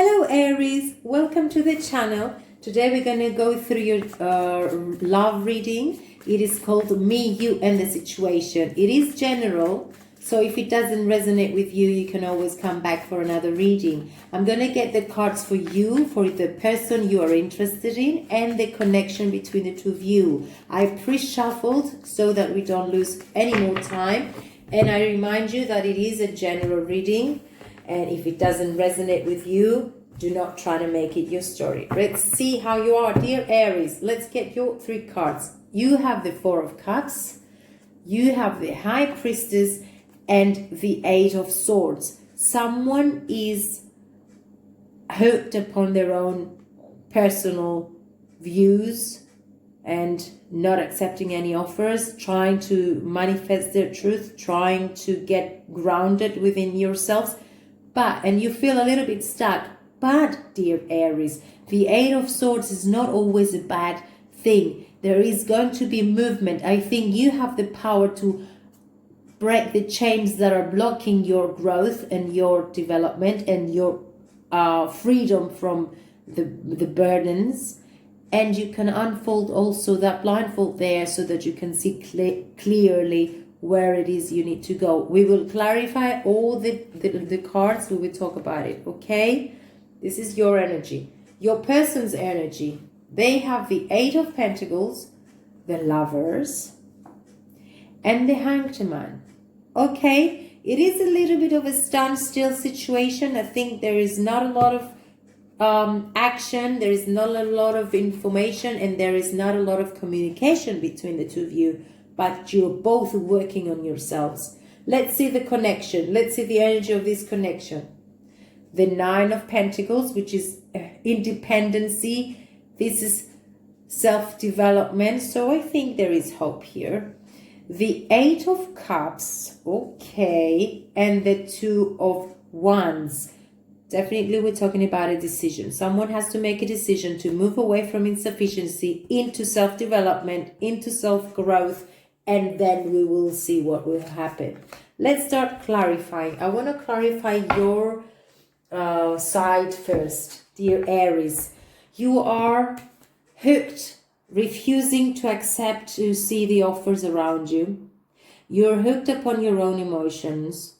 Hello Aries, welcome to the channel. Today we're going to go through your love reading. It is called Me, You and the Situation. It is general, so if it doesn't resonate with you, you can always come back for another reading. I'm going to get the cards for you, for the person you are interested in, and the connection between the two of you. I pre-shuffled so that we don't lose any more time. And I remind you that it is a general reading. And if it doesn't resonate with you, do not try to make it your story. Let's see how you are, dear Aries. Let's get your 3 cards. You have the 4 of Cups, you have the High Priestess, and the 8 of Swords. Someone is hooked upon their own personal views and not accepting any offers, trying to manifest their truth, trying to get grounded within yourselves. And you feel a little bit stuck. But, dear Aries, the 8 of Swords is not always a bad thing. There is going to be movement. I think you have the power to break the chains that are blocking your growth and your development and your freedom from the burdens. And you can unfold also that blindfold there so that you can see clearly where it is you need to go. We will clarify all the cards. We will talk about it, okay? This is your energy. Your person's energy. They have the 8 of Pentacles, the Lovers, and the Hanged Man. Okay? It is a little bit of a standstill situation. I think there is not a lot of action. There is not a lot of information. And there is not a lot of communication between the two of you. But you're both working on yourselves. Let's see the connection. Let's see the energy of this connection. The 9 of Pentacles, which is independency. This is self-development. So I think there is hope here. The 8 of Cups. Okay. And the 2 of Wands. Definitely we're talking about a decision. Someone has to make a decision to move away from insufficiency into self-development, into self-growth. And then we will see what will happen. Let's start clarifying. I want to clarify your side first, dear Aries. You are hooked, refusing to accept to see the offers around you. You're hooked upon your own emotions.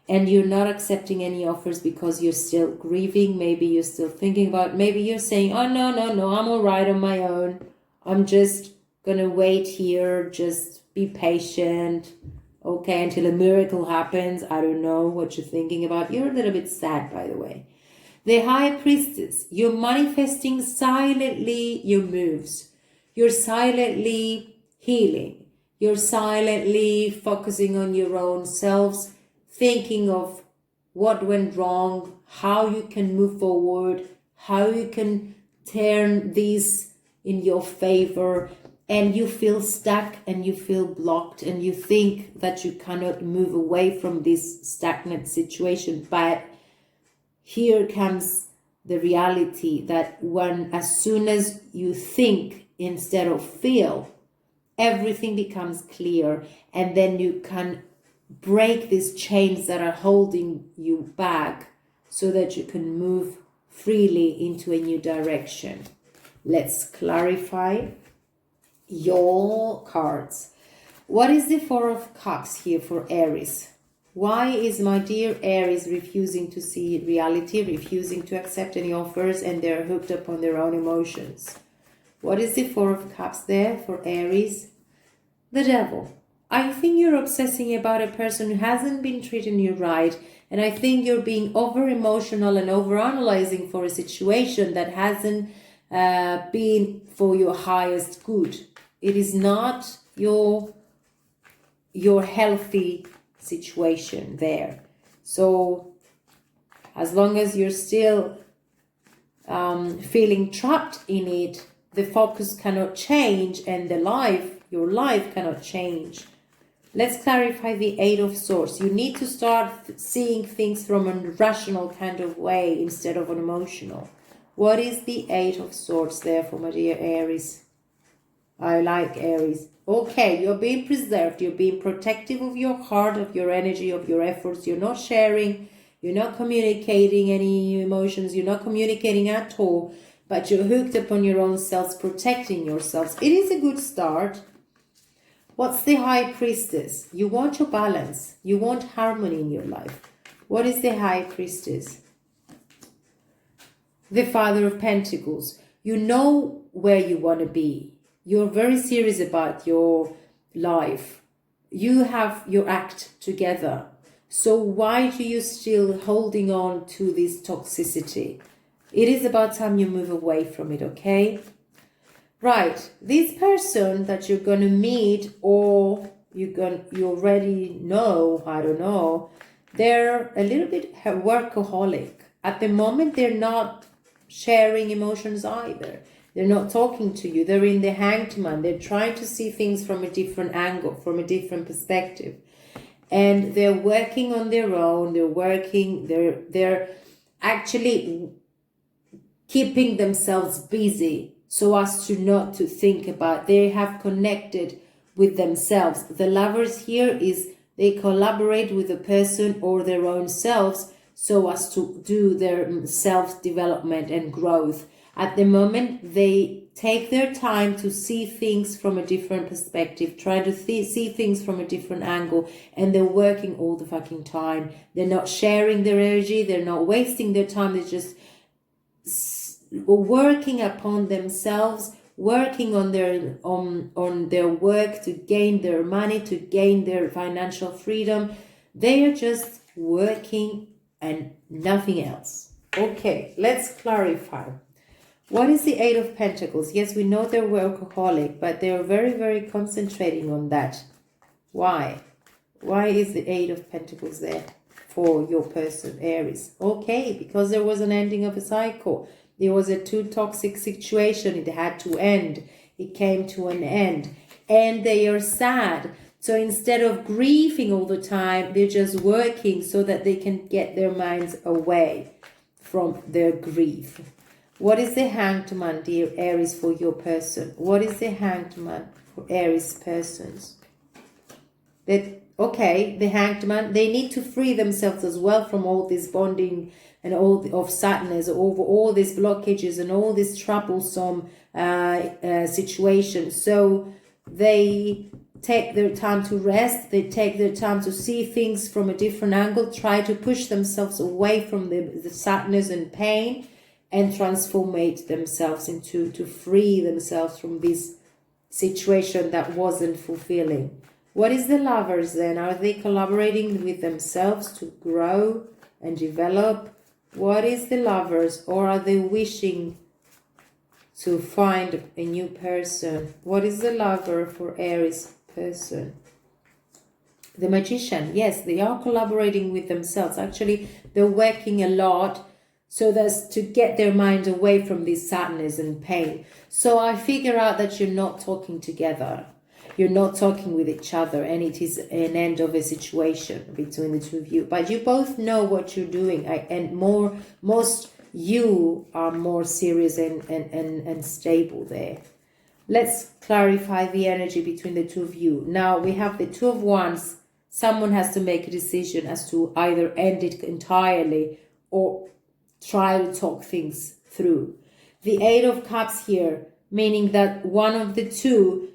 And you're not accepting any offers because you're still grieving. Maybe you're still thinking about, maybe you're saying, oh, no, I'm all right on my own. I'm just going to wait here, just be patient, okay, until a miracle happens. I don't know what you're thinking about. You're a little bit sad, by the way. The High Priestess, you're manifesting silently your moves. You're silently healing. You're silently focusing on your own selves, thinking of what went wrong, how you can move forward, how you can turn this in your favor. And you feel stuck and you feel blocked and you think that you cannot move away from this stagnant situation. But here comes the reality that as soon as you think instead of feel, everything becomes clear. And then you can break these chains that are holding you back so that you can move freely into a new direction. Let's clarify your cards. What is the 4 of Cups here for Aries? Why is my dear Aries refusing to see reality, refusing to accept any offers, and they're hooked up on their own emotions? What is the 4 of Cups there for Aries? The Devil. I think you're obsessing about a person who hasn't been treating you right, and I think you're being over emotional and over analyzing for a situation that hasn't been for your highest good. It is not your healthy situation there. So as long as you're still feeling trapped in it, the focus cannot change and your life cannot change. Let's clarify the 8 of Swords. You need to start seeing things from a rational kind of way instead of an emotional. What is the 8 of Swords there for my dear Aries? I like Aries. Okay, you're being preserved. You're being protective of your heart, of your energy, of your efforts. You're not sharing You're not communicating any emotions. You're not communicating at all, but you're hooked upon your own selves, protecting yourselves. It is a good start. What's the High Priestess? You want your balance. You want harmony in your life. What is the High Priestess? The Father of Pentacles. You know where you want to be. You're very serious about your life. You have your act together. So why do you still holding on to this toxicity? It is about time you move away from it, okay? Right, this person that you're going to meet, or you already know, I don't know, they're a little bit workaholic. At the moment, they're not sharing emotions either. They're not talking to you. They're in the Hanged Man. They're trying to see things from a different angle, from a different perspective. And they're working on their own. They're actually keeping themselves busy so as to not to think about. They have connected with themselves. The Lovers here is they collaborate with a person or their own selves so as to do their self-development and growth. At the moment, they take their time to see things from a different perspective, trying to see things from a different angle, and they're working all the fucking time. They're not sharing their energy. They're not wasting their time. They're just working upon themselves, working on their work to gain their money, to gain their financial freedom. They are just working and nothing else. Okay, let's clarify. What is the Eight of Pentacles? Yes, we know they're workaholic, but they're very, very concentrating on that. Why? Why is the Eight of Pentacles there for your person, Aries? Okay, because there was an ending of a cycle. There was a too toxic situation. It had to end. It came to an end. And they are sad. So instead of grieving all the time, they're just working so that they can get their minds away from their grief. What is the Hanged Man, dear Aries, for your person? What is the Hanged Man for Aries persons? Okay, the Hanged Man, they need to free themselves as well from all this bonding and all of sadness over all these blockages and all this troublesome situations. So they take their time to rest. They take their time to see things from a different angle, try to push themselves away from the sadness and pain, and transformate themselves to free themselves from this situation that wasn't fulfilling. What is the Lovers then? Are they collaborating with themselves to grow and develop? What is the Lovers? Or are they wishing to find a new person? What is the Lover for Aries person? The Magician. Yes, they are collaborating with themselves. Actually, they're working a lot so that's to get their mind away from this sadness and pain. So I figure out that you're not talking together. You're not talking with each other, and it is an end of a situation between the two of you. But you both know what you're doing, and most you are more serious and stable there. Let's clarify the energy between the two of you. Now we have the Two of Wands. Someone has to make a decision as to either end it entirely or try to talk things through. The Eight of Cups here, meaning that one of the two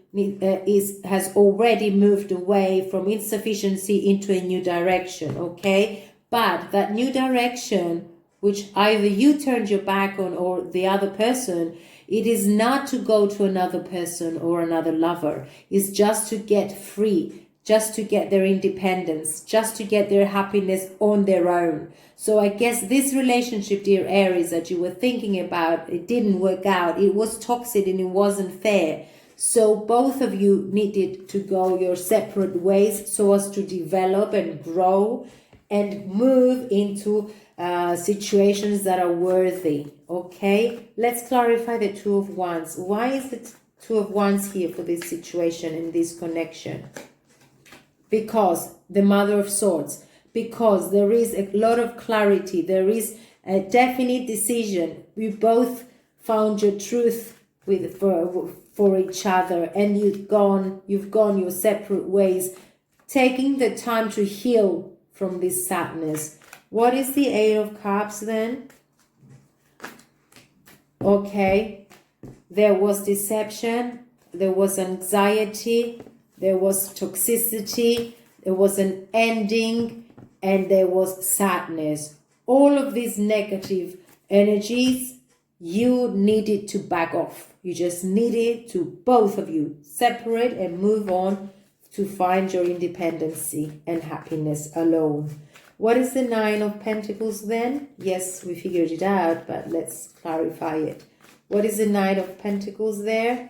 has already moved away from insufficiency into a new direction, okay? But that new direction, which either you turned your back on or the other person, it is not to go to another person or another lover. It's just to get free, just to get their independence, just to get their happiness on their own. So I guess this relationship, dear Aries, that you were thinking about, it didn't work out. It was toxic and it wasn't fair. So both of you needed to go your separate ways so as to develop and grow and move into situations that are worthy. Okay, let's clarify the Two of Wands. Why is the Two of Wands here for this situation and this connection? Because the Mother of Swords, because there is a lot of clarity, there is a definite decision. You both found your truth for each other, and you've gone your separate ways, taking the time to heal from this sadness, What is the Eight of Cups then? Okay, there was deception, there was anxiety, there was toxicity, there was an ending, and there was sadness. All of these negative energies, you needed to back off. You just needed to, both of you, separate and move on to find your independency and happiness alone. What is the Nine of Pentacles then? Yes, we figured it out, but let's clarify it. What is the Nine of Pentacles there?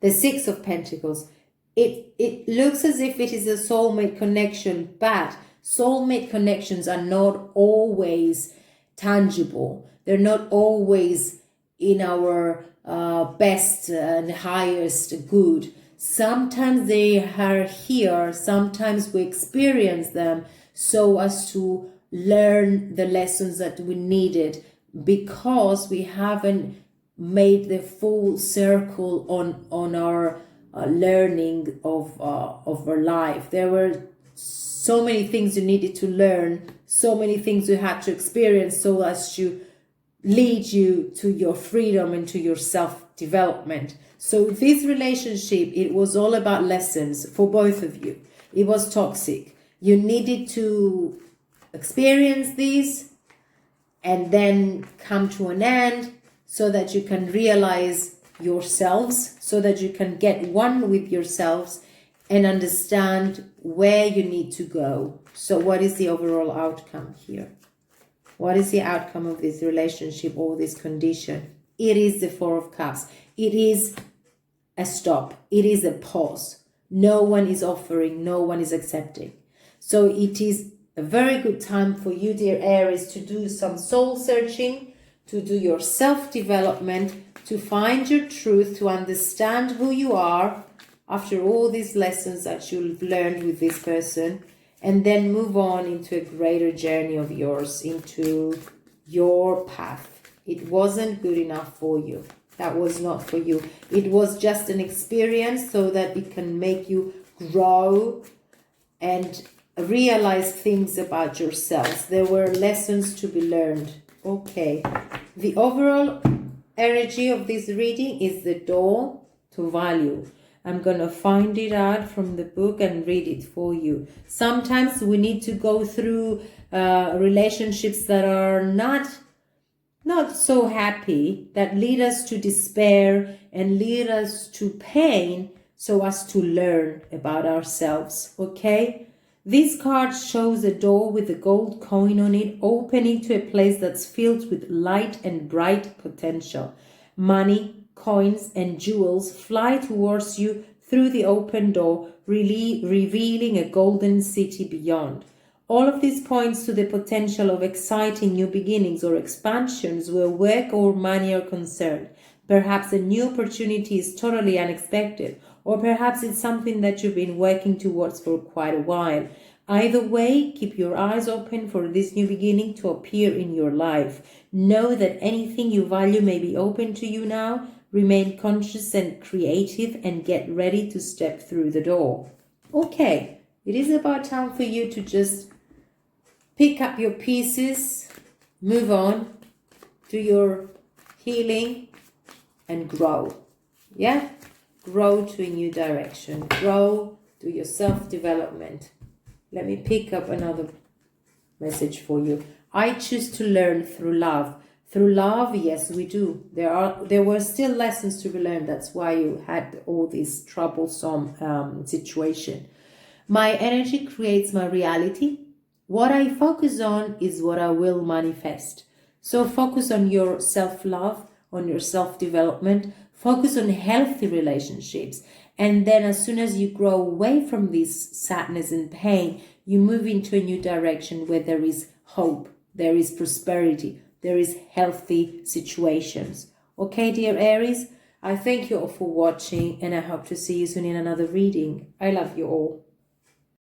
The Six of Pentacles. It looks as if it is a soulmate connection, but soulmate connections are not always tangible. They're not always in our best and highest good. Sometimes they are here, sometimes we experience them so as to learn the lessons that we needed, because we haven't made the full circle on our learning of our life. There were so many things you needed to learn, so many things you had to experience so as to lead you to your freedom and to your self-development. So this relationship, it was all about lessons for both of you. It was toxic. You needed to experience these and then come to an end so that you can realize yourselves, so that you can get one with yourselves and understand where you need to go. So what is the overall outcome here? What is the outcome of this relationship or this condition? It is the Four of Cups. It is a stop. It is a pause. No one is offering. No one is accepting. So it is a very good time for you, dear Aries, to do some soul searching, to do your self-development, to find your truth, to understand who you are after all these lessons that you've learned with this person, and then move on into a greater journey of yours, into your path. It wasn't good enough for you. That was not for you. It was just an experience so that it can make you grow and realize things about yourselves. There were lessons to be learned. Okay. The overall energy of this reading is the door to value. I'm going to find it out from the book and read it for you. Sometimes we need to go through relationships that are not so happy, that lead us to despair and lead us to pain, so as to learn about ourselves. Okay? This card shows a door with a gold coin on it, opening to a place that's filled with light and bright potential. Money, coins, and jewels fly towards you through the open door, really revealing a golden city beyond. All of this points to the potential of exciting new beginnings or expansions where work or money are concerned. Perhaps a new opportunity is totally unexpected, or perhaps it's something that you've been working towards for quite a while. Either way, keep your eyes open for this new beginning to appear in your life. Know that anything you value may be open to you now. Remain conscious and creative and get ready to step through the door. Okay, it is about time for you to just pick up your pieces, move on, do your healing, and grow. Yeah? Grow to a new direction. Grow, do your self-development. Let me pick up another message for you. I choose to learn through love. Through love, yes, we do. There were still lessons to be learned. That's why you had all this troublesome situation. My energy creates my reality. What I focus on is what I will manifest. So focus on your self-love, on your self-development. Focus on healthy relationships. And then as soon as you grow away from this sadness and pain, you move into a new direction where there is hope, there is prosperity, there is healthy situations. Okay, dear Aries, I thank you all for watching and I hope to see you soon in another reading. I love you all.